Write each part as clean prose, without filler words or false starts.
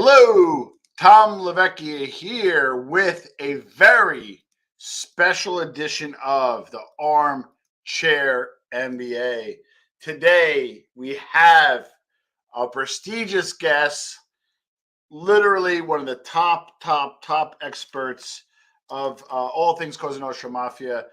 Hello, Tom Lavecchia here with a very special edition of the Armchair NBA. Today we have a prestigious guest, literally one of the top experts of all things Cosa Nostra Mafia,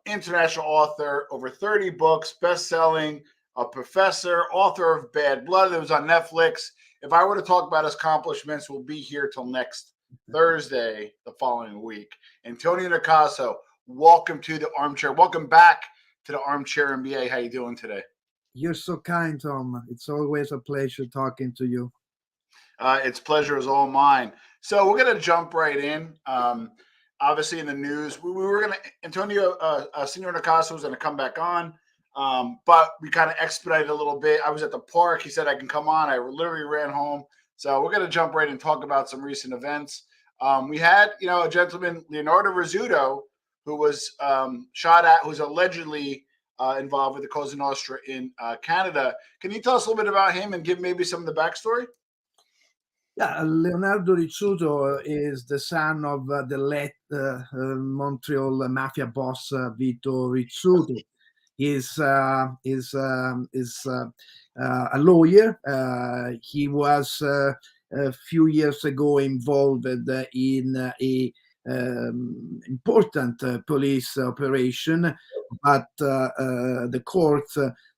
international author, over 30 books, best-selling, a professor, author of Bad Blood that was on Netflix. If I were to talk about his accomplishments, we'll be here till next Thursday, the following week. Antonio Nicaso, welcome to the Armchair. Welcome back to the Armchair NBA. How you doing today? You're so kind, Tom. It's always a pleasure talking to you. It's pleasure is all mine. So we're going to jump right in. Obviously, in the news, we were going to Antonio Senor Nicaso was going to come back on, but we kind of expedited a little bit. I was at the park. He said I can come on. I literally ran home. So we're going to jump right in and talk about some recent events. We had, a gentleman, Leonardo Rizzuto, who was shot at, who's allegedly involved with the Cosa Nostra in Canada. Can you tell us a little bit about him and give maybe some of the backstory? Yeah, Leonardo Rizzuto is the son of the late Montreal Mafia boss Vito Rizzuto. He's a lawyer. He was a few years ago involved in a important police operation, but the court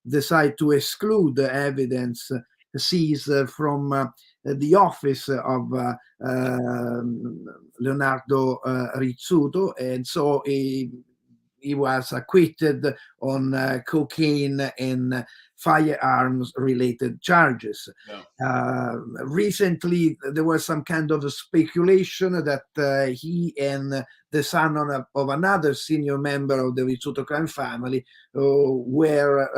decided to exclude the evidence seized from the office of Leonardo Rizzuto, and so he was acquitted on cocaine and firearms related charges. Yeah. Recently, there was some kind of speculation that he and the son of another senior member of the Rizzuto crime family were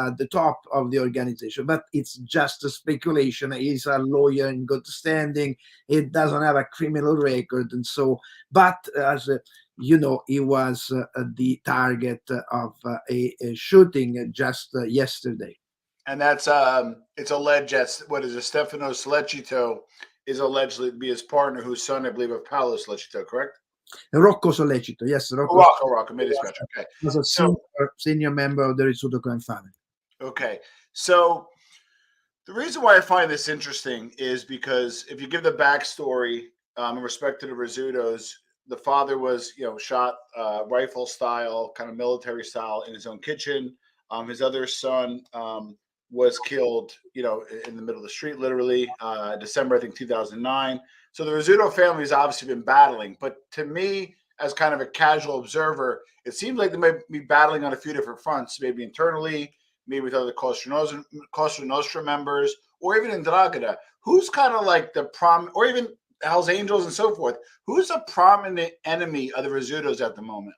at the top of the organization. But it's just a speculation. He's a lawyer in good standing. He doesn't have a criminal record. And so, but as he was the target of a shooting just yesterday. And that's it's alleged that Stefano Rizzuto is alleged to be his partner, whose son, I believe, of Paolo Rizzuto, correct? Rocco Sollecito, yes. Rocco, made his scratch. Okay. Was a senior member of the Rizzuto crime family. Okay. So the reason why I find this interesting is because if you give the backstory in respect to the Rizzutos, the father was, shot rifle style, kind of military style in his own kitchen. His other son was killed, in the middle of the street, literally, December, I think, 2009. So the Rizzuto family has obviously been battling. But to me, as kind of a casual observer, it seems like they might be battling on a few different fronts, maybe internally, maybe with other Cosa Nostra members, or even in Dragada. Who's kind of like the or even Hell's Angels and so forth. Who's a prominent enemy of the Rizzutos at the moment?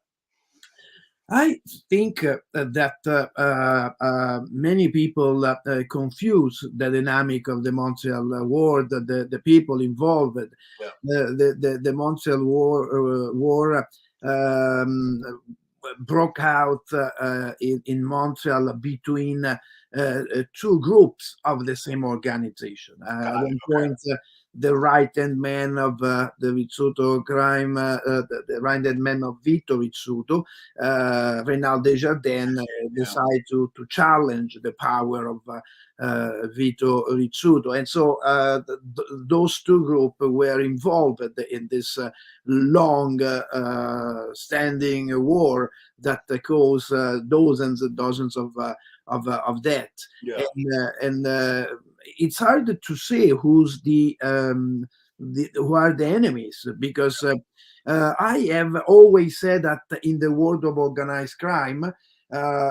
I think that many people confuse the dynamic of the Montreal War, the people involved. Yeah. The Montreal War broke out in Montreal between two groups of the same organization. At one point, the right-hand man of the Rizzuto crime, the right-hand man of Vito Rizzuto, Reynald Desjardins, decided to challenge the power of Vito Rizzuto. And so those two groups were involved in this long standing war that caused dozens and dozens of death. Yeah. And it's hard to say who are the enemies, because I have always said that in the world of organized crime,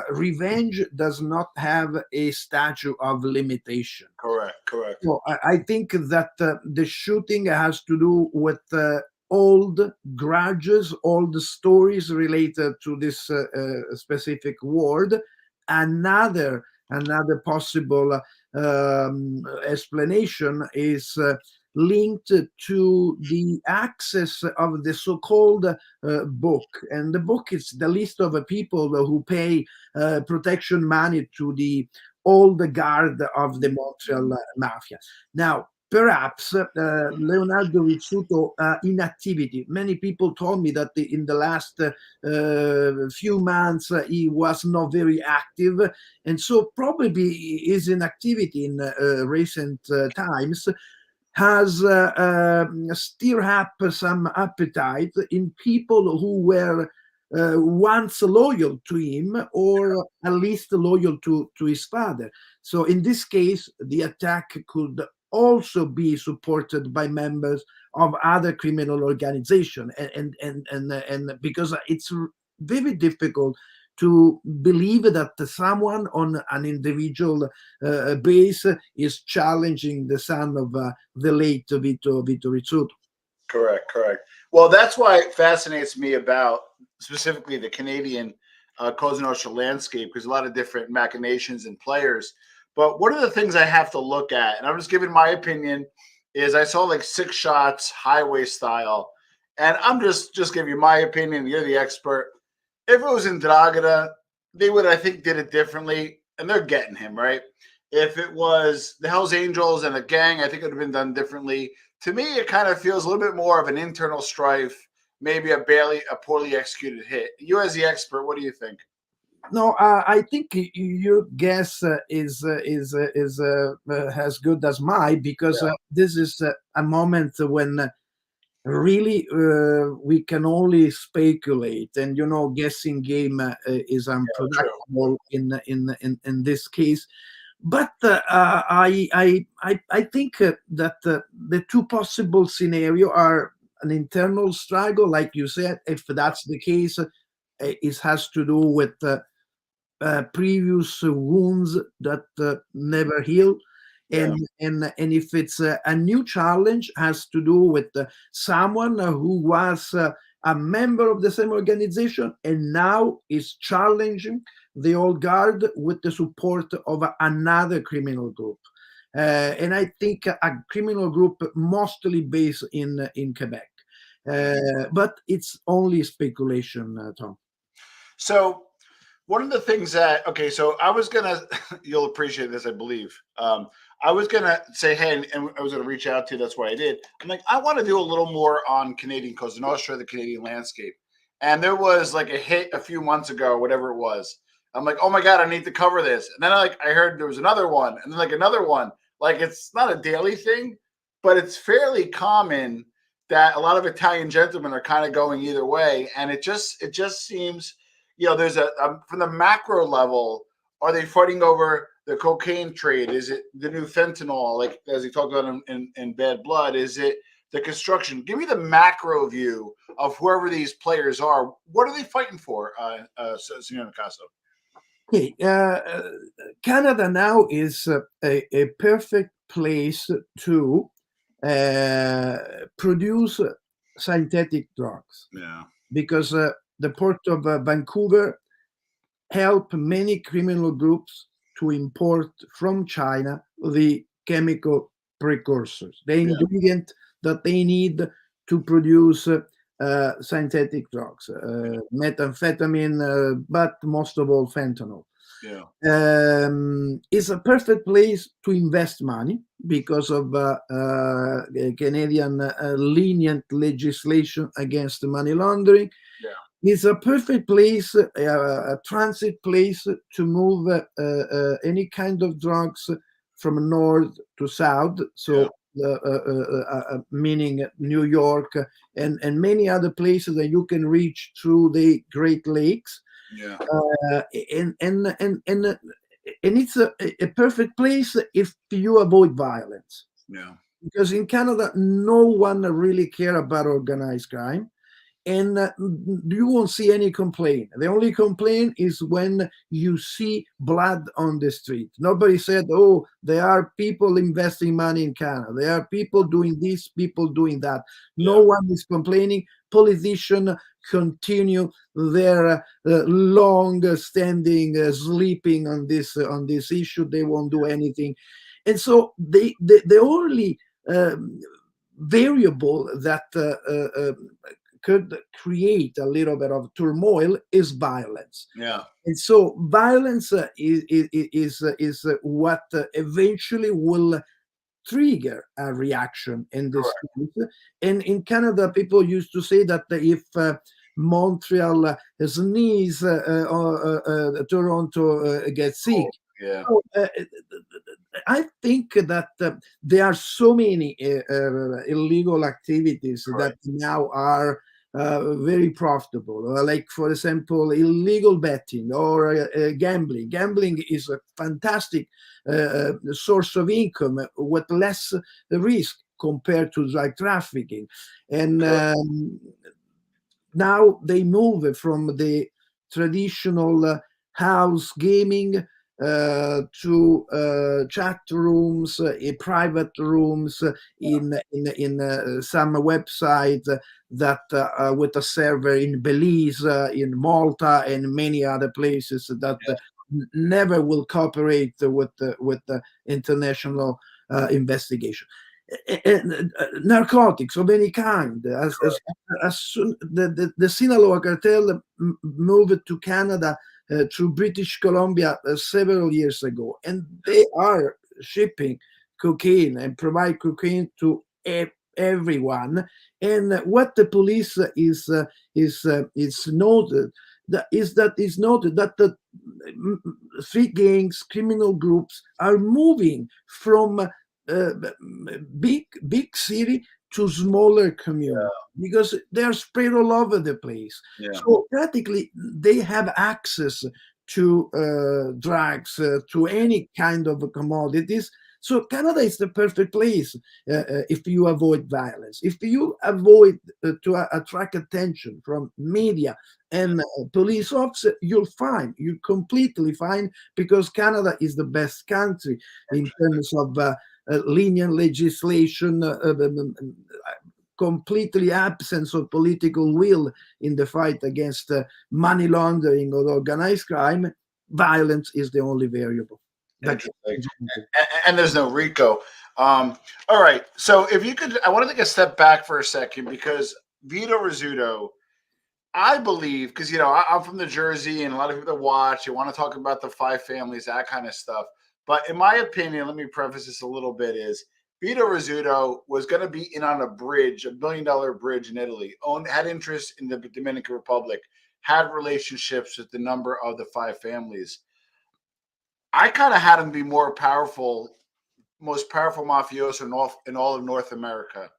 revenge does not have a statute of limitation. Correct. So I think that the shooting has to do with old grudges, old stories related to this specific ward. Another possible explanation is linked to the access of the so-called book. And the book is the list of people who pay protection money to the old guard of the Montreal Mafia. Now, perhaps Leonardo Rizzuto inactivity. Many people told me that in the last few months he was not very active, and so probably his inactivity in recent times has stirred up some appetite in people who were once loyal to him, or at least loyal to his father. So in this case, the attack could also be supported by members of other criminal organizations, and because it's very difficult to believe that someone on an individual base is challenging the son of the late Vito Rizzuto. Correct, correct. Well, that's why it fascinates me about specifically the Canadian Cosa Nostra landscape, because a lot of different machinations and players. But one of the things I have to look at, and I'm just giving my opinion, is I saw like 6 shots highway style, and I'm just giving you my opinion. You're the expert. If it was in Dragada, they would, I think, did it differently, and they're getting him right. If it was the Hells Angels and a gang, I think it would have been done differently. To me, it kind of feels a little bit more of an internal strife, maybe a poorly executed hit. You, as the expert, what do you think? No, I think your guess is as good as mine, because Yeah, this is a moment when really we can only speculate, and guessing game is yeah, true. unproductible in this case. But I think that the two possible scenario are an internal struggle, like you said. If that's the case, it has to do with previous wounds that never heal, Yeah, and if it's a new challenge, has to do with someone who was a member of the same organization and now is challenging the old guard with the support of another criminal group, and I think a criminal group mostly based in Quebec, but it's only speculation, Tom. so one of the things that so I was gonna you'll appreciate this, I believe. I was gonna say, hey, and I was gonna reach out to you. That's why I did. I'm like, I want to do a little more on Canadian Cosa Nostra, the Canadian landscape. And there was like a hit a few months ago, whatever it was. I'm like, oh my god, I need to cover this. And then I heard there was another one, and then like another one. Like it's not a daily thing, but it's fairly common that a lot of Italian gentlemen are kind of going either way, and it just seems there's from the macro level, are they fighting over the cocaine trade? Is it the new fentanyl, like as he talked about in Bad Blood? Is it the construction? Give me the macro view of whoever these players are. What are they fighting for, Signor Picasso? Okay, Canada now is a perfect place to produce synthetic drugs, Yeah, because the port of Vancouver help many criminal groups to import from China the chemical precursors, the yeah, ingredient that they need to produce synthetic drugs, methamphetamine, but most of all fentanyl. yeah, Is a perfect place to invest money because of Canadian lenient legislation against money laundering. yeah, It's a perfect place, a transit place to move any kind of drugs from north to south. yeah, So, meaning New York and many other places that you can reach through the Great Lakes, yeah, uh, and and and and uh, and it's a perfect place if you avoid violence, yeah, because in Canada no one really care about organized crime, and you won't see any complaint. The only complaint is when you see blood on the street. Nobody said, "Oh, there are people investing money in Canada. There are people doing this, people doing that." No yeah, one is complaining. Politicians continue their long-standing sleeping on this issue. They won't do anything, and so the only variable that could create a little bit of turmoil is violence. yeah, And so violence is what eventually will trigger a reaction in the Correct. street. And in Canada, people used to say that if Montreal sneeze, Toronto gets sick. Oh, yeah. So, I think that there are so many illegal activities Right. that now are very profitable. Like, for example, illegal betting or gambling. Gambling is a fantastic source of income with less risk compared to drug trafficking. And Correct. now they move from the traditional house gaming to chat rooms, private rooms in some websites that with a server in Belize, in Malta, and many other places that never will cooperate with the international investigation. Narcotics of any kind. As soon the Sinaloa cartel moved to Canada through British Columbia several years ago, and they are shipping cocaine and provide cocaine to everyone. And what the police is noted that the street gangs, criminal groups are moving from big city to smaller community because they are spread all over the place. Yeah. So practically, they have access to to any kind of commodities. So Canada is the perfect place if you avoid violence, if you avoid to attract attention from media and police officer. You're completely fine because Canada is the best country in terms of lenient legislation, completely absence of political will in the fight against money laundering or organized crime. Violence is the only variable. Interesting. And there's no RICO. All right. So if you could, I want to take a step back for a second because Vito Rizzuto, I believe, because I'm from New Jersey, and a lot of people that watch, you want to talk about the five families, that kind of stuff. But in my opinion, let me preface this a little bit: is Vito Rizzuto was going to be in on a bridge, $1 billion bridge in Italy, had interest in the Dominican Republic, had relationships with the number of the five families. I kind of had him be more powerful, most powerful mafioso in all of North America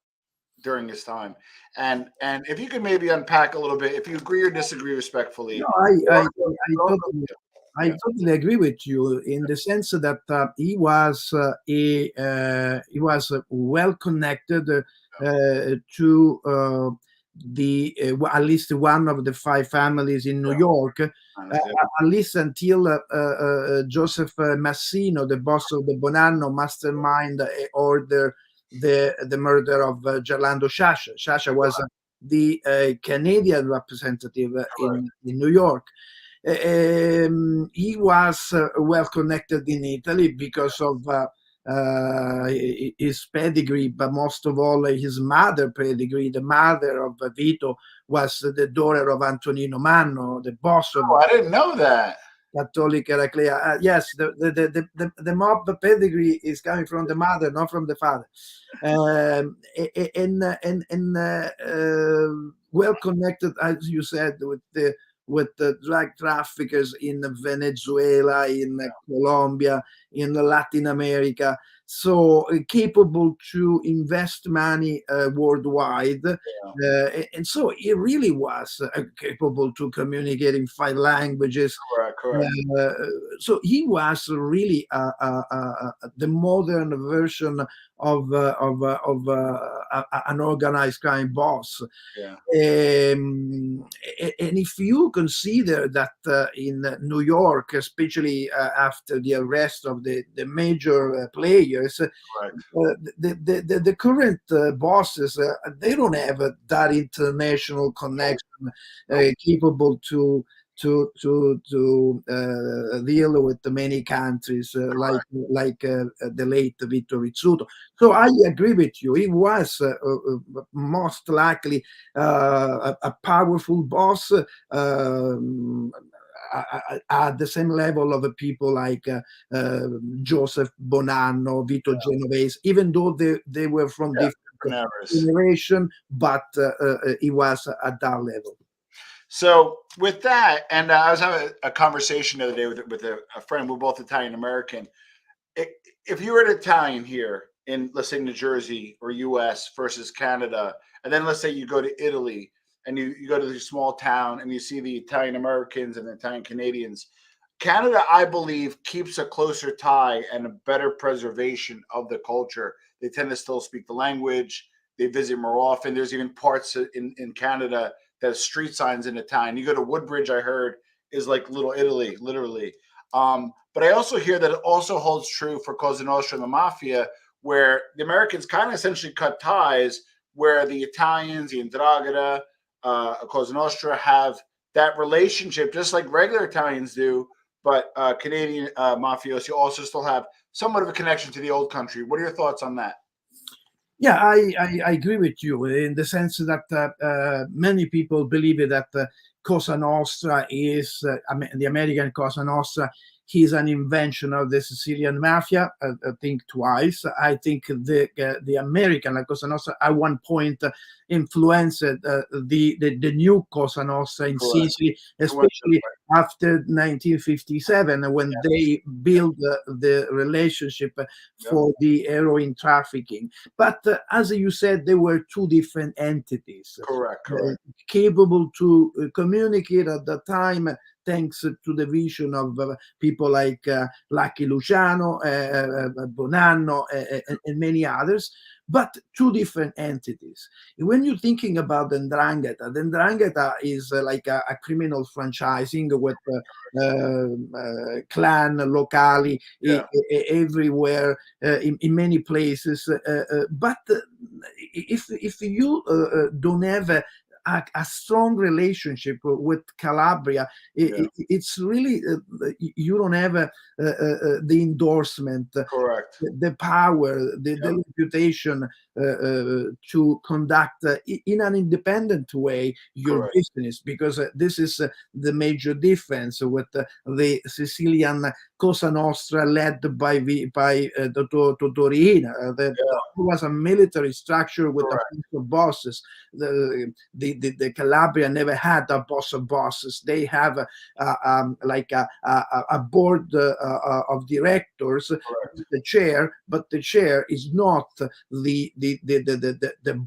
during his time. And if you could maybe unpack a little bit, if you agree or disagree respectfully. No, I Yeah. totally agree with you in the sense that he was well connected to at least one of the five families in New York, at least until Joseph Massino, the boss of the Bonanno mastermind, ordered the murder of Gerlando Sciascia. Sciascia was the Canadian representative in New York. He was well connected in Italy because of his pedigree, but most of all his mother pedigree. The mother of Vito was the daughter of Antonino Manno, the boss of. Oh, I didn't know that. Cattolica Eraclea. Yes, the mob pedigree is coming from the mother, not from the father. Well connected, as you said, with the drug traffickers in Venezuela, in Colombia, in Latin America. So capable to invest money worldwide. And so he really was capable to communicate in five languages. Correct. So he was really the modern version of an organized crime boss. Yeah. And if you consider that in New York, especially after the arrest of the major players, the current bosses, they don't have that international connection capable to deal with many countries like the late Vito Rizzuto. So I agree with you. He was most likely a powerful boss, at the same level of people like Joseph Bonanno, Vito Genovese, even though they were from Yeah, different different eras. generation, but he was at that level. So with that, and I was having a conversation the other day with a friend. We're both Italian American. If you were an Italian here in, let's say, New Jersey or US versus Canada, and then let's say you go to Italy and you go to the small town and you see the Italian Americans and the Italian Canadians, Canada, I believe, keeps a closer tie and a better preservation of the culture. They tend to still speak the language. They visit more often. There's even parts in Canada that have street signs in Italian. You go to Woodbridge, I heard, is like Little Italy, literally. But I also hear that it also holds true for Cosa Nostra and the Mafia, where the Americans kind of essentially cut ties, where the Italians, the 'Ndrangheta, Cosa Nostra have that relationship, just like regular Italians do, but Canadian mafiosi also still have somewhat of a connection to the old country. What are your thoughts on that? Yeah, I agree with you in the sense that many people believe that Cosa Nostra is the American Cosa Nostra is an invention of the Sicilian mafia. I think twice. I think the American Cosa Nostra at one point influenced the new Cosa Nostra in Correct. Sicily, especially after 1957 when they built the relationship for the heroin trafficking. But as you said, there were two different entities Correct. Correct. capable to communicate at the time, thanks to the vision of people like Lucky Luciano, Bonanno, and many others, but two different entities. When you're thinking about the 'Ndrangheta is like a criminal franchising with clan locali Yeah. everywhere in many places. But if you don't have a strong relationship with Calabria, it's really you don't have the endorsement, Correct. the power, the reputation to conduct in an independent way your Correct. business, because this is the major difference with the Sicilian Cosa Nostra led by Dottor Torina. That was a military structure with a bunch of bosses. The Calabria never had a boss of bosses. They have like a board of directors, the chair, but the chair is not the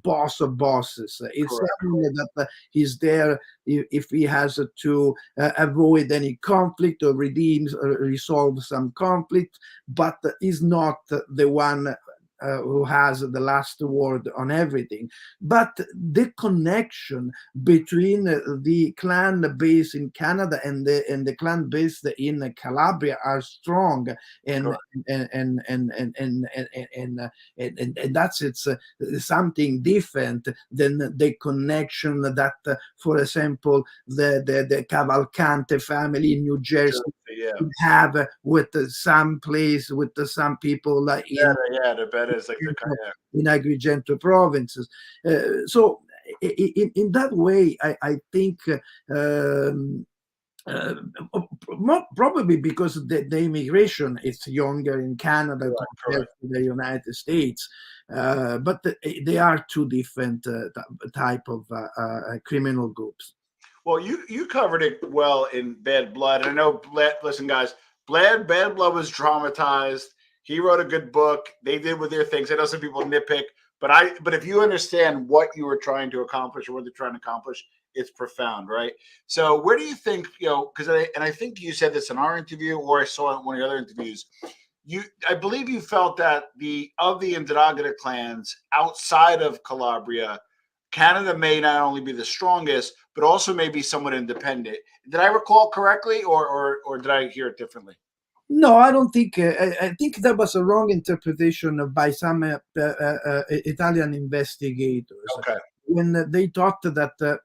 boss of bosses. It's someone that is there if he has to avoid any conflict or resolve some conflict, but is not the one who has the last word on everything. But the connection between the clan based in Canada and the clan based in Calabria are strong, and that's it's something different than the connection that, for example, the Cavalcante family in New Jersey have with some place, with some people The bet is like in Agrigento provinces. So in that way, I think probably because the immigration is younger in Canada compared to the United States, but they are two different type of criminal groups. Well, you covered it well in Bad Blood. And I know, listen, guys, Bad Blood was traumatized. He wrote a good book. They did with their things. I know some people nitpick, but if you understand what you were trying to accomplish or what they're trying to accomplish, it's profound, right? So where do you think, because I think you said this in our interview, or I saw it in one of your other interviews, I believe you felt that the 'Ndrangheta clans outside of Calabria, Canada may not only be the strongest, but also may be somewhat independent. Did I recall correctly, or did I hear it differently? No, I don't think. I think that was a wrong interpretation by some Italian investigators. Okay. When they thought that the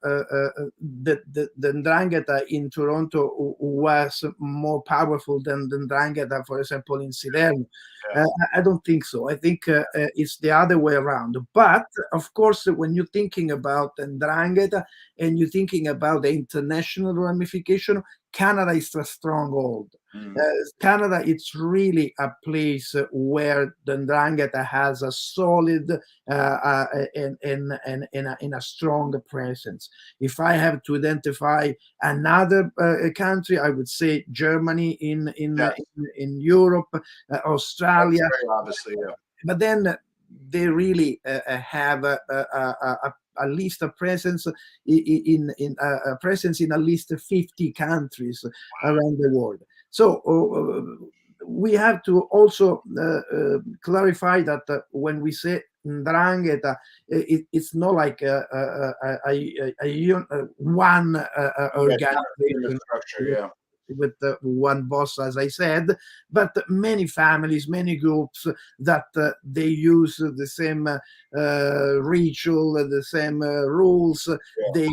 'Ndrangheta in Toronto was more powerful than the 'Ndrangheta, for example, in Salerno. I don't think so. I think it's the other way around. But of course, when you're thinking about the 'Ndrangheta and you're thinking about the international ramification, Canada is a stronghold. Mm. Canada, it's really a place where the Ndrangheta has a solid and a strong presence. If I have to identify another country, I would say Germany Yes, in Europe, that's Australia, very obviously, yeah. but then they really have at least a presence in a presence in at least 50 countries around the world. So we have to also clarify that when we say Ndrangheta, it's not like one Yeah, kind of famous organization structure, yeah. with one boss, as I said, but many families, many groups that they use the same ritual, the same rules. Yeah, They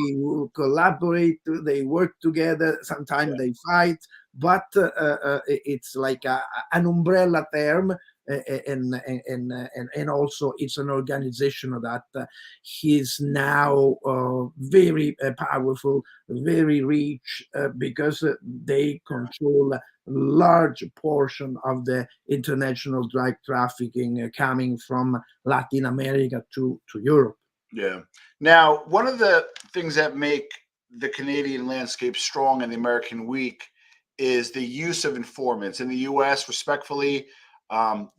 collaborate, they work together. Sometimes they fight, but it's like an umbrella term. And also it's an organization that is now very powerful, very rich, because they control a large portion of the international drug trafficking coming from Latin America to Europe. yeah. Now, one of the things that make the Canadian landscape strong and the American weak is the use of informants. In the U.S., respectfully,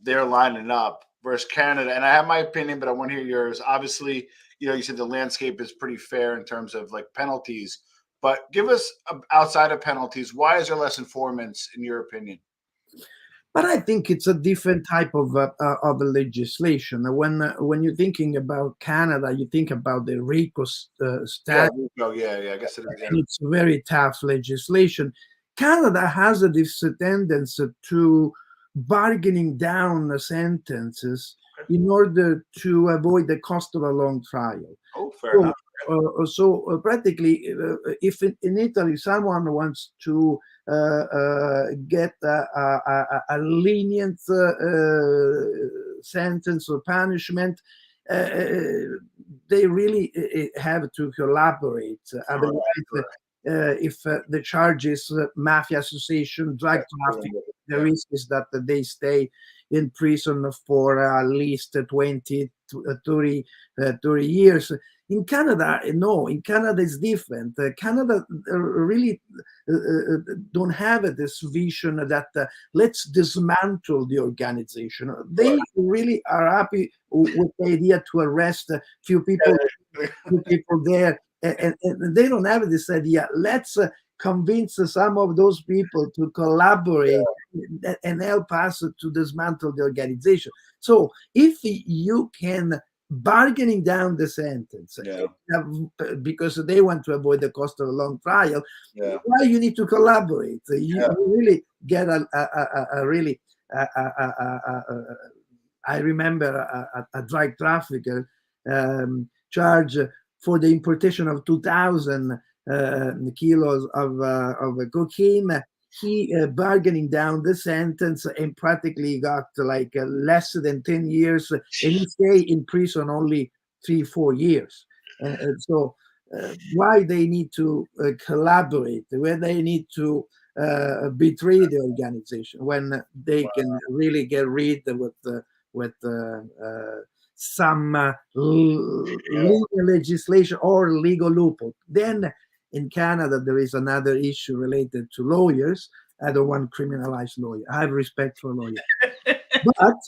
they're lining up versus Canada. And I have my opinion, but I want to hear yours. Obviously, you said the landscape is pretty fair in terms of like penalties, but give us outside of penalties, why is there less informants in your opinion? But I think it's a different type of legislation. When you're thinking about Canada, you think about the RICO Yeah, statute, Rico, yeah, yeah. I guess it is. Yeah. and it's very tough legislation. Canada has this tendency to bargaining down the sentences Okay. in order to avoid the cost of a long trial. Oh, fair So, enough. practically, if in Italy someone wants to get a lenient sentence or punishment, they really have to collaborate. Correct, Otherwise, correct. if the charge is mafia association, drug That's trafficking, the yeah, risk is that they stay in prison for at least 20 to 30 years. In Canada, no. In Canada, it's different. Canada really don't have this vision that let's dismantle the organization. They correct. really are happy with the idea to arrest a Yeah, few people there, and they don't have this idea. Let's convince some of those people to collaborate and help us to dismantle the organization. So if you can bargaining down the sentence yeah, because they want to avoid the cost of a long trial, yeah, why you need to collaborate? yeah. You really get a really I remember a drug trafficker charged for the importation of 2,000 kilos of cocaine. He bargaining down the sentence and practically got like less than 10 years, and he stay in prison only 3 4 years. And so why they need to collaborate, where they need to betray the organization when they can really get rid with some Yeah. legal legislation or legal loophole. Then in Canada, there is another issue related to lawyers. I don't want to criminalize lawyers. I have respect for lawyers, but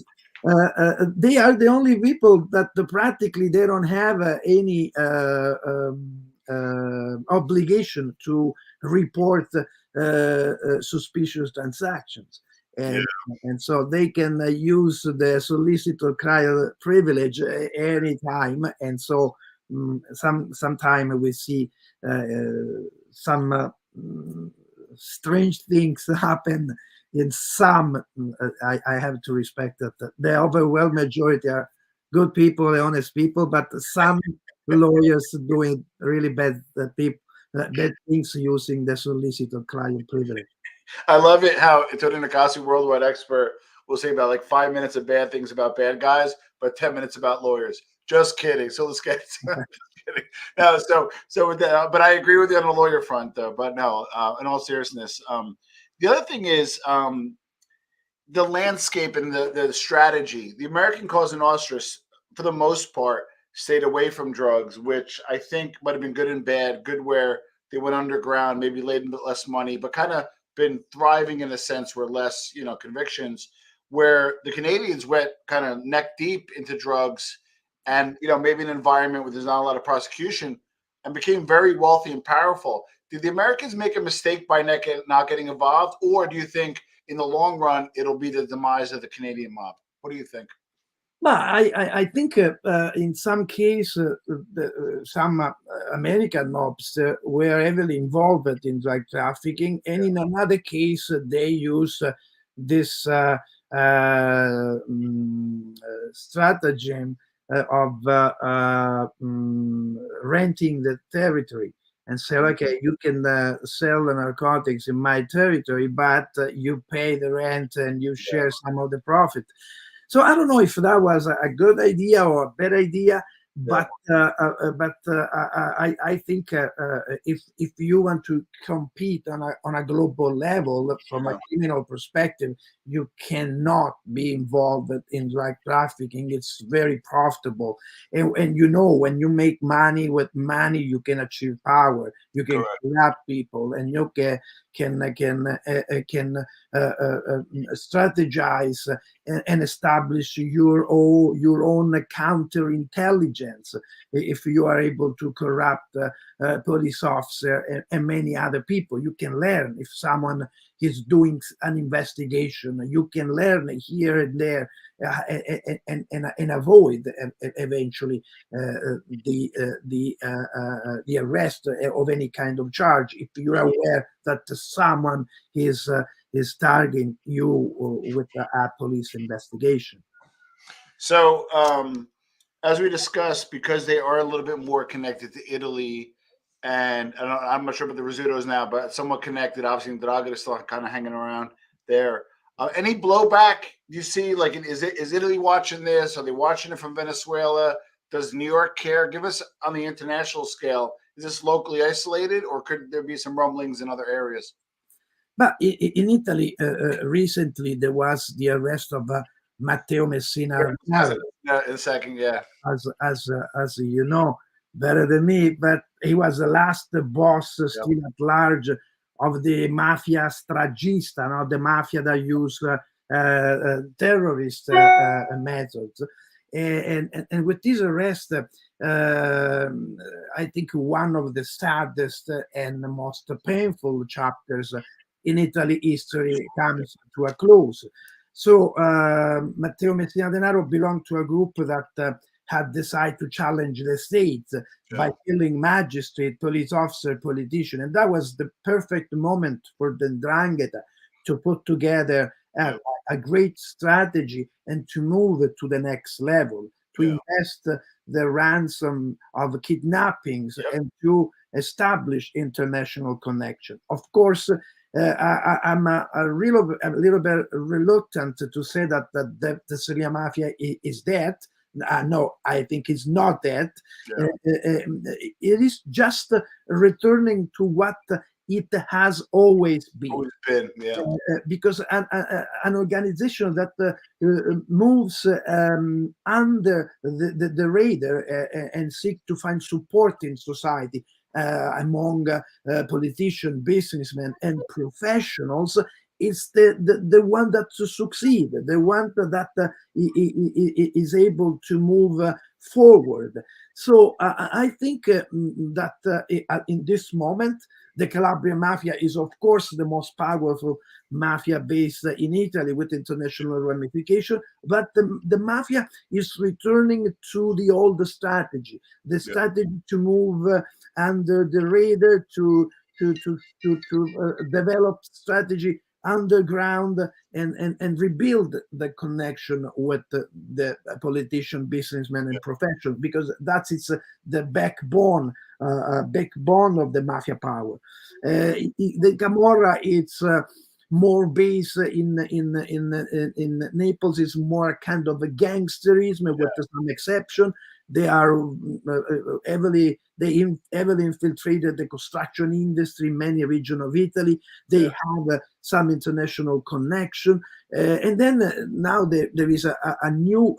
they are the only people that practically they don't have any obligation to report suspicious transactions, Yeah. and so they can use the solicitor trial privilege anytime, and so sometime we see some strange things happen in some. I have to respect that the overwhelming majority are good people, honest people, but some lawyers doing really bad things using the solicitor client privilege. I love it how Tony Nicasi, worldwide expert, will say about like 5 minutes of bad things about bad guys, but 10 minutes about lawyers. Just kidding. So let's get No, so with that, but I agree with you on the lawyer front, though. But no, in all seriousness, the other thing is the landscape and the strategy. The American cause in Austria, for the most part, stayed away from drugs, which I think might have been good and bad. Good where they went underground, maybe laid a bit less money, but kind of been thriving in a sense where less, convictions. Where the Canadians went kind of neck deep into drugs, and maybe an environment where there's not a lot of prosecution, and became very wealthy and powerful. Did the Americans make a mistake by not getting involved, or do you think in the long run, it'll be the demise of the Canadian mob? What do you think? But I think in some case, some American mobs were heavily involved in drug trafficking, and in another case, they use this stratagem of renting the territory and say, okay, you can sell the narcotics in my territory, but you pay the rent and you share some of the profit. So I don't know if that was a good idea or a bad idea, but I think if you want to compete on a global level from a criminal perspective, you cannot be involved in drug trafficking. It's very profitable, and when you make money with money, you can achieve power. You can corrupt people, and you can strategize and establish your own counterintelligence if you are able to corrupt police officer and many other people. You can learn if someone is doing an investigation. You can learn here and there and avoid eventually the arrest of any kind of charge if you are aware that someone is targeting you with a police investigation. So, as we discussed, because they are a little bit more connected to Italy, and I'm not sure about the Rizzutos now, but somewhat connected. Obviously, Draga is still kind of hanging around there. Any blowback you see? Like, is Italy watching this? Are they watching it from Venezuela? Does New York care? Give us on the international scale. Is this locally isolated, or could there be some rumblings in other areas? But in Italy, recently there was the arrest of Matteo Messina Yeah, in a second, yeah. as you know better than me, but he was the last boss still at large of the mafia stragista, the mafia that use terrorist methods. And with this arrest, I think one of the saddest and most painful chapters in Italy history comes to a close. So Matteo Messina Denaro belonged to a group that had decided to challenge the state by killing magistrate, police officer, politician. And that was the perfect moment for the 'Ndrangheta to put together a great strategy and to move it to the next level, to invest the ransom of kidnappings and to establish international connection. Of course, I'm a little bit reluctant to say that the Syrian mafia is dead. No, I think it's not dead. It is just returning to what it has always been. Because an organization that moves under the radar and seek to find support in society among politicians, businessmen, and professionals is the one that succeed, the one that is able to move forward. So I think that in this moment, the Calabrian Mafia is, of course, the most powerful mafia based in Italy with international ramification, but the mafia is returning to the old strategy, the strategy to move under the radar, to develop strategy underground and rebuild the connection with the politician, businessmen, and professionals, because that's the backbone of the mafia power. The Camorra, it's more based in Naples, is more kind of a gangsterism with some exception. They are heavily infiltrated the construction industry in many regions of Italy. They Yeah. have some international connection. And then now there is a new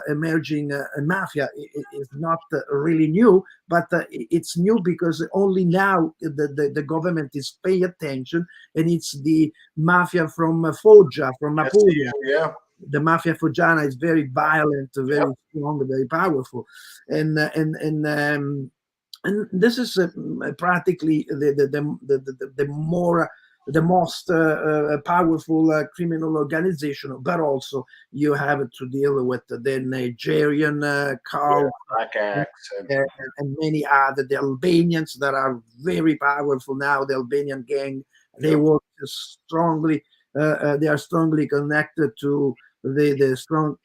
emerging mafia. It's not really new, but it's new because only now the government is paying attention, and it's the mafia from Foggia, from Apulia. Yeah. The mafia foggiana is very violent, Yep. very strong, very powerful, and uh, and and um, and this is practically the more the most powerful criminal organization. But also you have to deal with the Nigerian Yeah. cult, Black and, Axe and and many other, the Albanians that are very powerful now. The Albanian gang, they yep. work strongly. They are strongly connected to strong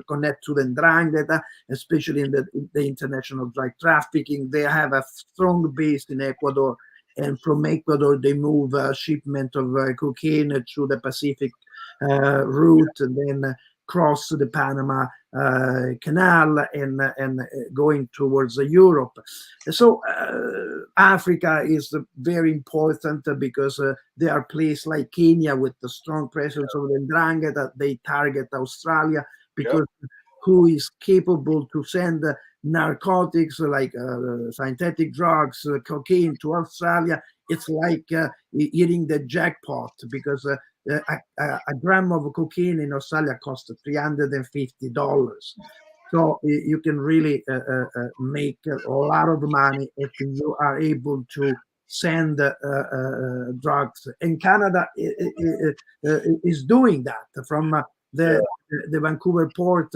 connect to the Ndrangheta, especially in the international drug trafficking. They have a strong base in Ecuador, and from Ecuador they move a shipment of cocaine through the Pacific route, and then cross the Panama Canal, and going towards Europe. So Africa is very important because there are places like Kenya with the strong presence of the Ndrangheta. They target Australia Yep. because who is capable to send narcotics like synthetic drugs, cocaine to Australia. It's like eating the jackpot, because a gram of cocaine in Australia costs $350. So you can really make a lot of money if you are able to send drugs. And Canada is doing that from Yeah. the Vancouver port.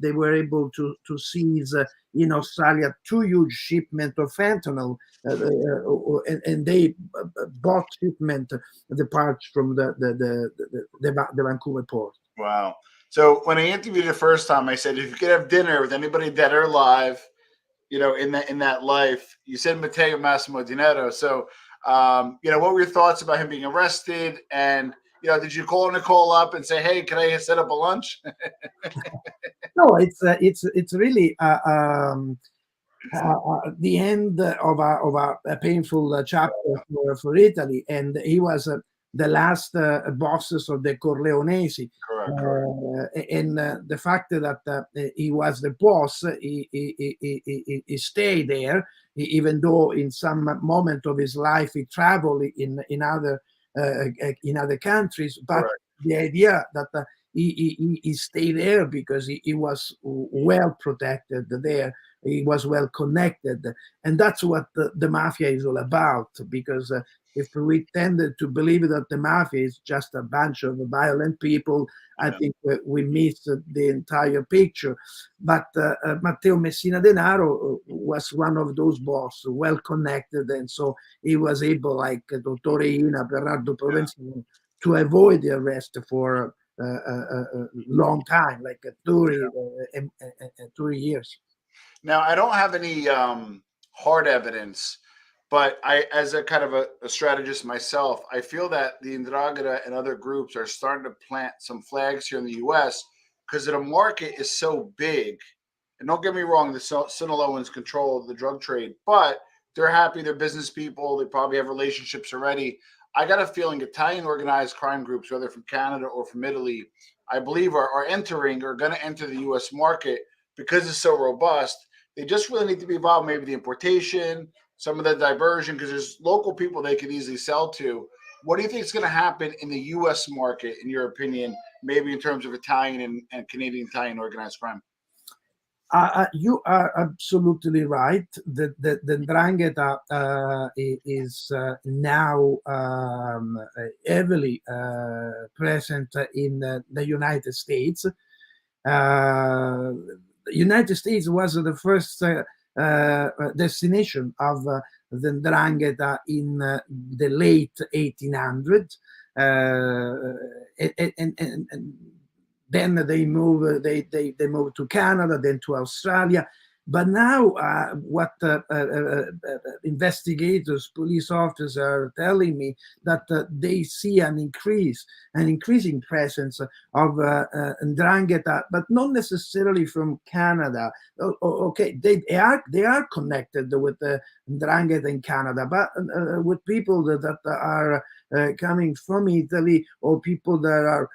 They were able to seize in Australia 2 huge shipment of fentanyl, and they bought shipment the parts from the Vancouver port. Wow. So when I interviewed you the first time, I said if you could have dinner with anybody dead or alive, in that life, you said Matteo Massimo Dinero. So, what were your thoughts about him being arrested? And did you call Nicole up and say, "Hey, can I set up a lunch?" No, it's really the end of a painful chapter for Italy, and he was the last bosses of the Corleonesi. Correct. Correct. And the fact that he was the boss, he stayed there, even though in some moment of his life he traveled in other countries. But Correct. the idea that he stayed there because he was well protected there, he was well connected, and that's what the mafia is all about. Because if we tended to believe that the mafia is just a bunch of violent people, I Yeah. think we miss the entire picture. But Matteo Messina Denaro was one of those boss, well connected, and so he was able, like Dottore Ina, Bernardo Yeah. Provenzano, to avoid the arrest for a long time, like 30 years. Now, I don't have any hard evidence, but as a kind of a strategist myself, I feel that the Ndrangheta and other groups are starting to plant some flags here in the U.S. because the market is so big. And don't get me wrong, the Sinaloans control the drug trade, but they're happy. They're business people. They probably have relationships already. I got a feeling Italian organized crime groups, whether from Canada or from Italy, I believe are going to enter the U.S. market because it's so robust. They just really need to be involved, maybe the importation, some of the diversion, because there's local people they could easily sell to. What do you think is going to happen in the U.S. market, in your opinion, maybe in terms of Italian and Canadian Italian organized crime? You are absolutely right. The Ndrangheta is now heavily present in the United States. The United States was the first destination of the Ndrangheta in the late 1800s. And then they move to Canada, then to Australia, But now, what investigators, police officers are telling me that they see an increasing presence of Ndrangheta, but not necessarily from Canada. Okay, they are connected with Ndrangheta in Canada, but with people that are coming from Italy, or people that are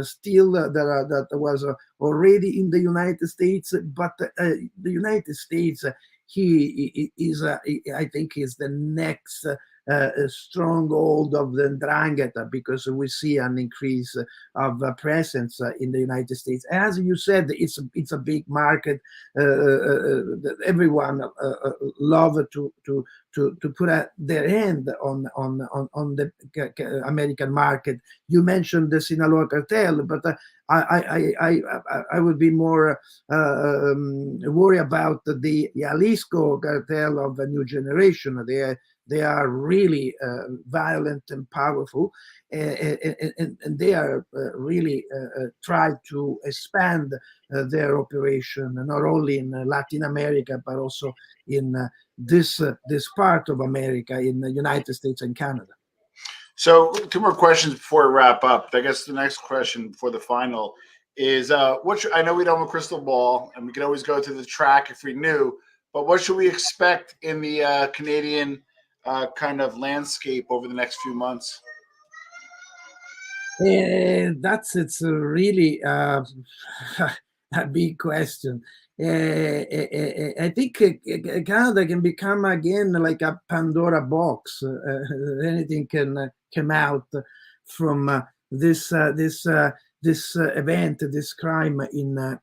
still that was already in the United States, but the United States, he is, I think, is the next stronghold of the Ndrangheta, because we see an increase of presence in the United States. As you said, it's a big market. Everyone love to put their hand on the American market. You mentioned the Sinaloa cartel, but I would be more worried about the Jalisco cartel of a new generation. They are really violent and powerful, and they are really try to expand their operation not only in Latin America, but also in this part of America, in the United States and Canada. So, two more questions before we wrap up. I guess the next question for the final is I know we don't have a crystal ball, and we can always go to the track if we knew, but what should we expect in the Canadian kind of landscape over the next few months? That's it's a really a big question. I think Canada can become again like a Pandora box. Anything can come out from this event, this crime in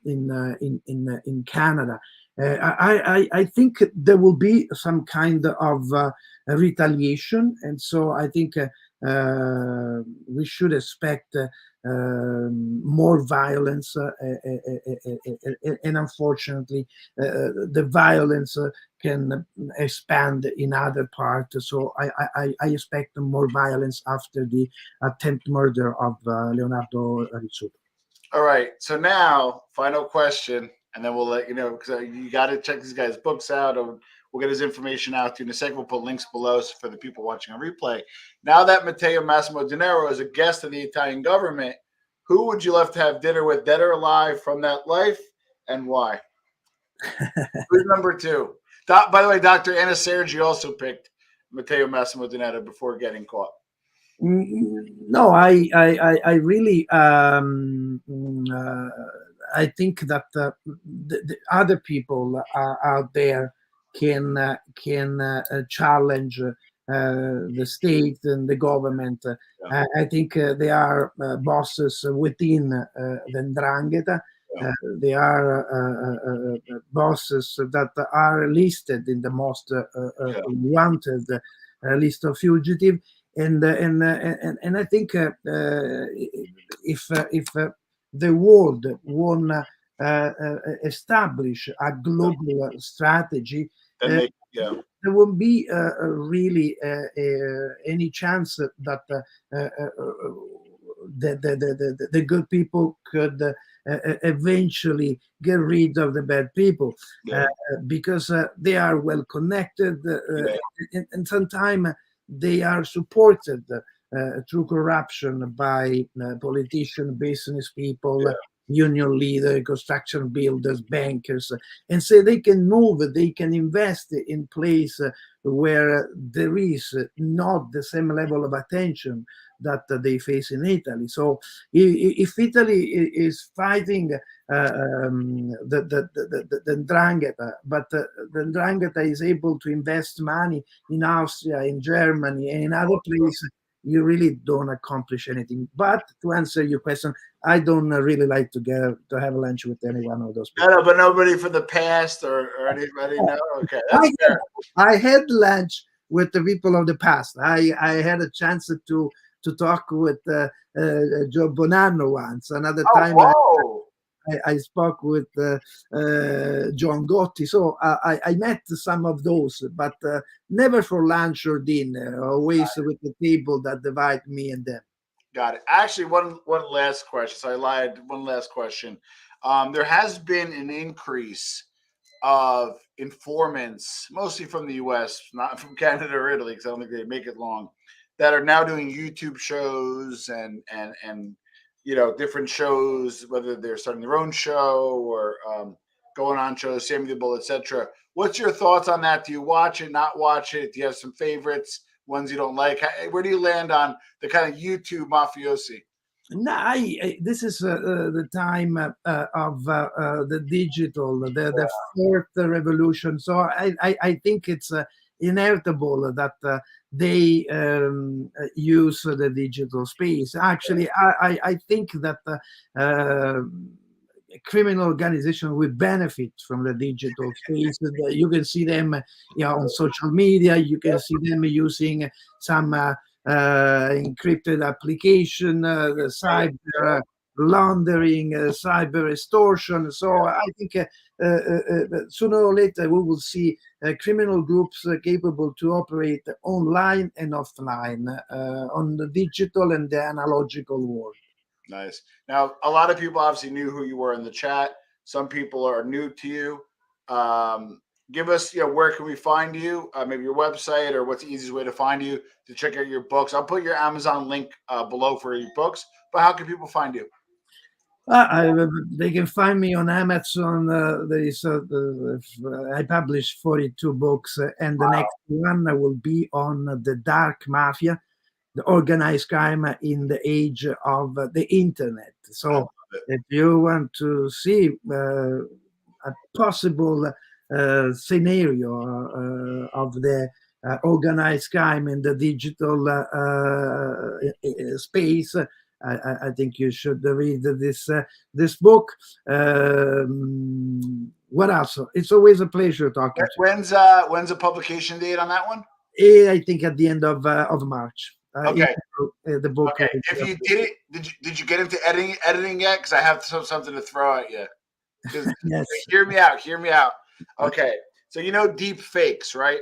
Canada. I think there will be some kind of retaliation, and so I think we should expect more violence, and unfortunately, the violence can expand in other parts. So I expect more violence after the attempt murder of Leonardo Rizzuto. All right. So now, final question, and then we'll let you know because you got to check this guy's books out, or we'll get his information out to you. In a second, we'll put links below for the people watching on replay. Now that Matteo Massimo Denaro is a guest of the Italian government, who would you love to have dinner with, dead or alive, from that life, and why? Who's number two? By the way, Dr. Anna Sergi also picked Matteo Massimo Denaro before getting caught. No, I really I think that the other people out there can challenge the state and the government. I think they are bosses within the Ndrangheta. Yeah. They are bosses that are listed in the most wanted list of fugitive, and I think if the world won't establish a global strategy, Then they, yeah. there won't be really any chance that the good people could eventually get rid of the bad people, Yeah. because they are well connected, Yeah. and sometimes they are supported through corruption by politicians, business people, Yeah. union leaders, construction builders, bankers, and so they can move, they can invest in place where there is not the same level of attention that they face in Italy. So if Italy is fighting the Ndrangheta, but the Ndrangheta is able to invest money in Austria, in Germany, and in other places, you really don't accomplish anything. But to answer your question, I don't really like to have lunch with any one of those people. No, but nobody from the past or anybody. No, okay, that's fair. I had lunch with the people of the past. I had a chance to talk with Joe Bonanno once. Another time, Whoa. I spoke with John Gotti. So I met some of those, but never for lunch or dinner. Always with the table that divide me and them. Got it. Actually, one last question. So I lied. One last question. There has been an increase of informants, mostly from the U.S., not from Canada or Italy, because I don't think they make it long, that are now doing YouTube shows and different shows, whether they're starting their own show or going on shows, Sammy the Bull, etc. What's your thoughts on that? Do you watch it, not watch it? Do you have some favorites, ones you don't like? Where do you land on the kind of YouTube mafiosi? No, this is the time of the digital, the fourth revolution. So I think it's inevitable that they use the digital space. Actually, I think that criminal organization will benefit from the digital space. You can see them, on social media. You can see them using some encrypted application, the cyber laundering, cyber extortion. So I think sooner or later we will see criminal groups capable to operate online and offline on the digital and the analogical world. Nice. Now, a lot of people obviously knew who you were in the chat. Some people are new to you. Give us, where can we find you? Maybe your website, or what's the easiest way to find you to check out your books. I'll put your Amazon link below for your books. But how can people find you? They can find me on Amazon. I published 42 books, and the next one will be on the dark mafia, the organized crime in the age of the internet. So if you want to see a possible scenario of the organized crime in the digital space, I think you should read this book. What else? It's always a pleasure talking to you. When's the publication date on that one? I think at the end of March. Okay. The book. Okay. If you did it, did you get into editing yet? Because I have something to throw at you. Yes. Hear me out. Hear me out. Okay. So deep fakes, right?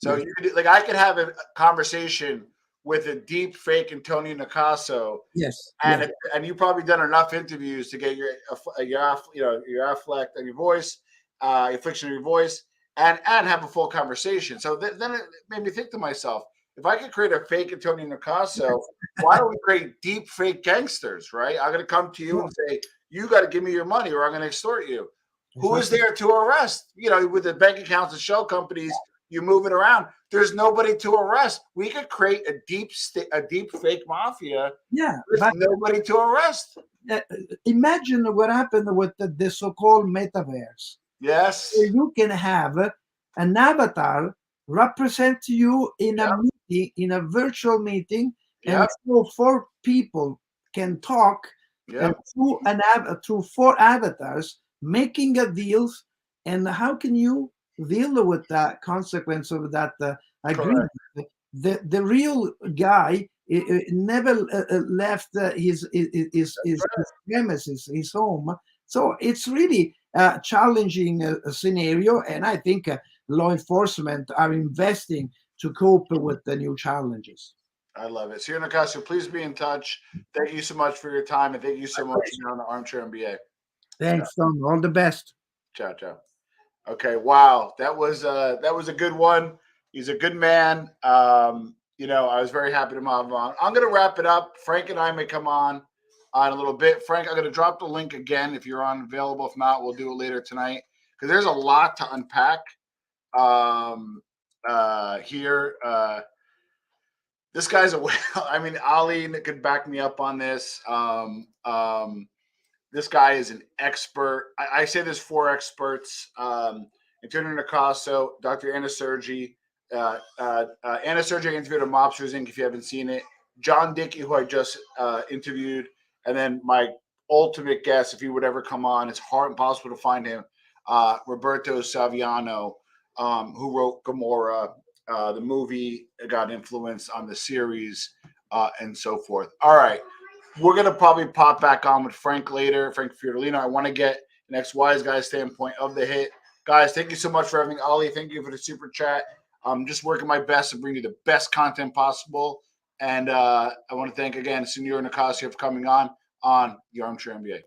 So yes. you could, I could have a conversation with a deep fake Antonio Nicasso. Yes. And yes. and you've probably done enough interviews to get your affect on your voice, inflection of your voice, and have a full conversation. So then it made me think to myself, if I could create a fake Antonio Nicasso, why don't we create deep fake gangsters? Right? I'm going to come to you and say, you got to give me your money, or I'm going to extort you. Who is there to arrest? With the bank accounts and shell companies, you move it around. There's nobody to arrest. We could create a deep fake mafia. Yeah, with nobody to arrest. Imagine what happened with the so-called metaverse. Yes, where you can have an avatar represent you in a meeting, in a virtual meeting, and so four people can talk and through four avatars making a deals. And how can you deal with that consequence of that agreement? The real guy never left his premises, his home. So it's really a challenging scenario, and I think law enforcement are investing to cope with the new challenges. I love it. Sir Nicasso, please be in touch. Thank you so much for your time, and thank you so much for being on the Armchair MBA. Thanks, Tom. All the best. Ciao, ciao. Okay, wow, that was a good one. He's a good man. I was very happy to have him on. I'm going to wrap it up. Frank and I may come on a little bit. Frank, I'm going to drop the link again if you're available. If not, we'll do it later tonight because there's a lot to unpack here. This guy's a whale. I mean, Ali could back me up on this. This guy is an expert. I say there's four experts. Antonio Nicasso, Dr. Anna Sergi. Anna Sergi interviewed a Mobsters Inc. if you haven't seen it. John Dickey, who I just interviewed. And then my ultimate guest, if he would ever come on, it's hard impossible to find him, Roberto Saviano, who wrote Gomorrah. The movie got influence on the series and so forth. All right. We're going to probably pop back on with Frank later, Frank Fiorellino. I want to get an ex-wise guy standpoint of the hit. Guys, thank you so much for having Ali. Thank you for the super chat. I'm just working my best to bring you the best content possible. And I want to thank, again, Senor Nicasso for coming on the Armchair MBA.